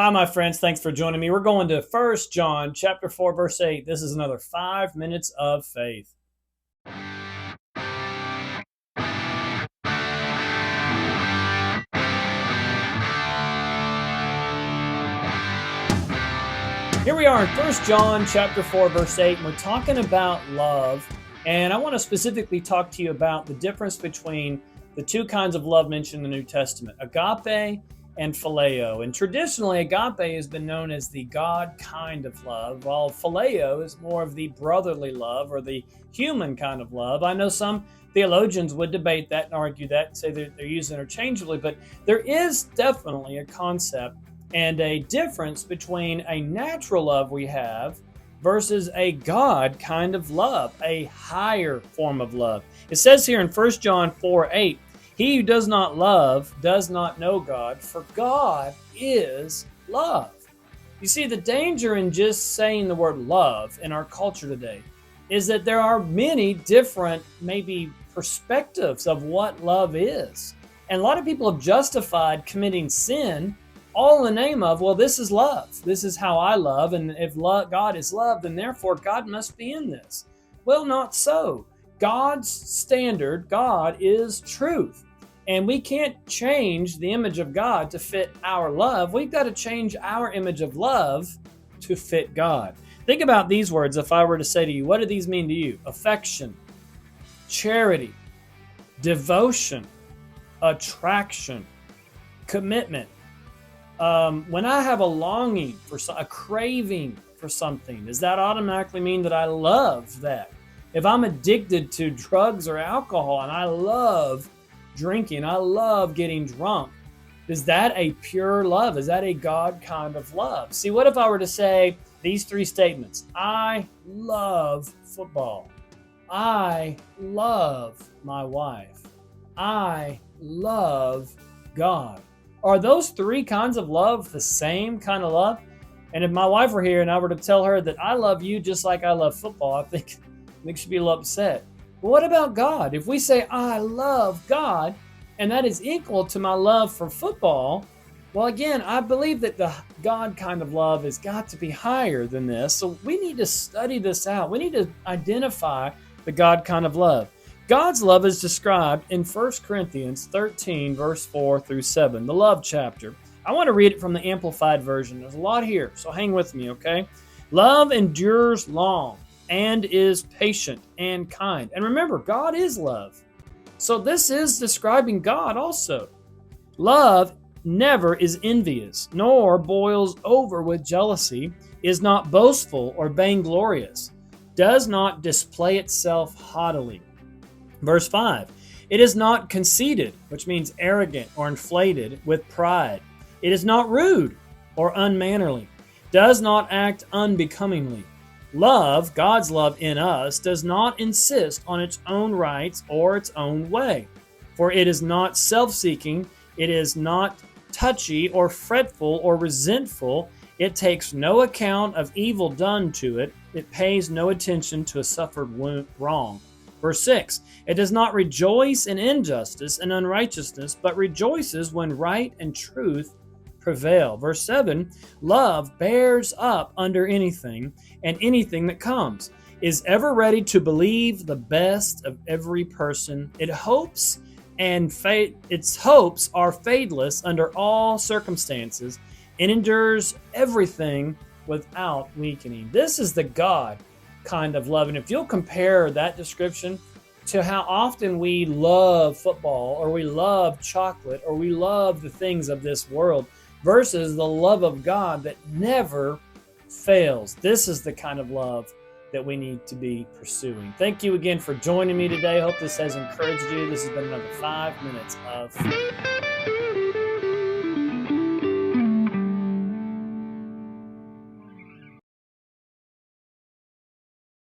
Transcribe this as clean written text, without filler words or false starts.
Hi, my friends. Thanks for joining me. We're going to First John chapter 4, verse 8. This is another 5 minutes of faith. Here we are in First John chapter 4, verse 8, and we're talking about love. And I want to specifically talk to you about the difference between the two kinds of love mentioned in the New Testament, agape and phileo. And traditionally, agape has been known as the God kind of love, while phileo is more of the brotherly love or the human kind of love. I know some theologians would debate that and argue that and say they're used interchangeably, but there is definitely a concept and a difference between a natural love we have versus a God kind of love, a higher form of love. It says here in 1 John 4:8, he who does not love does not know God, for God is love. You see, the danger in just saying the word love in our culture today is that there are many different, maybe, perspectives of what love is. And a lot of people have justified committing sin all in the name of, well, this is love. This is how I love. And if God is love, then therefore God must be in this. Well, not so. God's standard, God is truth. And we can't change the image of God to fit our love. We've got to change our image of love to fit God. Think about these words if I were to say to you, what do these mean to you? Affection, charity, devotion, attraction, commitment. When I have a longing for a craving for something, does that automatically mean that I love that? If I'm addicted to drugs or alcohol and I love drinking, I love getting drunk, is that a pure love? Is that a God kind of love? See, what if I were to say these three statements? I love football. I love my wife. I love God. Are those three kinds of love the same kind of love? And if my wife were here and I were to tell her that I love you just like I love football, I think she'd be a little upset. But what about God? If we say I love God and that is equal to my love for football, well, again, I believe that the God kind of love has got to be higher than this. So we need to study this out. We need to identify the God kind of love. God's love is described in 1 Corinthians 13, verse 4 through 7, the love chapter. I want to read it from the Amplified Version. There's a lot here, so hang with me, okay? Love endures long and is patient and kind. And remember, God is love. So this is describing God also. Love never is envious, nor boils over with jealousy, is not boastful or vainglorious, does not display itself haughtily. Verse 5, it is not conceited, which means arrogant or inflated with pride. It is not rude or unmannerly, does not act unbecomingly. Love, God's love in us, does not insist on its own rights or its own way. For it is not self-seeking, it is not touchy or fretful or resentful. It takes no account of evil done to it. It pays no attention to a suffered wrong. Verse 6, it does not rejoice in injustice and unrighteousness, but rejoices when right and truth prevail. Verse 7, love bears up under anything and anything that comes, is ever ready to believe the best of every person. It hopes and its hopes are fadeless under all circumstances and endures everything without weakening. This is the God kind of love. And if you'll compare that description to how often we love football or we love chocolate or we love the things of this world versus the love of God that never fails, this is the kind of love that we need to be pursuing. Thank you again for joining me today. I hope this has encouraged you. This has been another 5 minutes of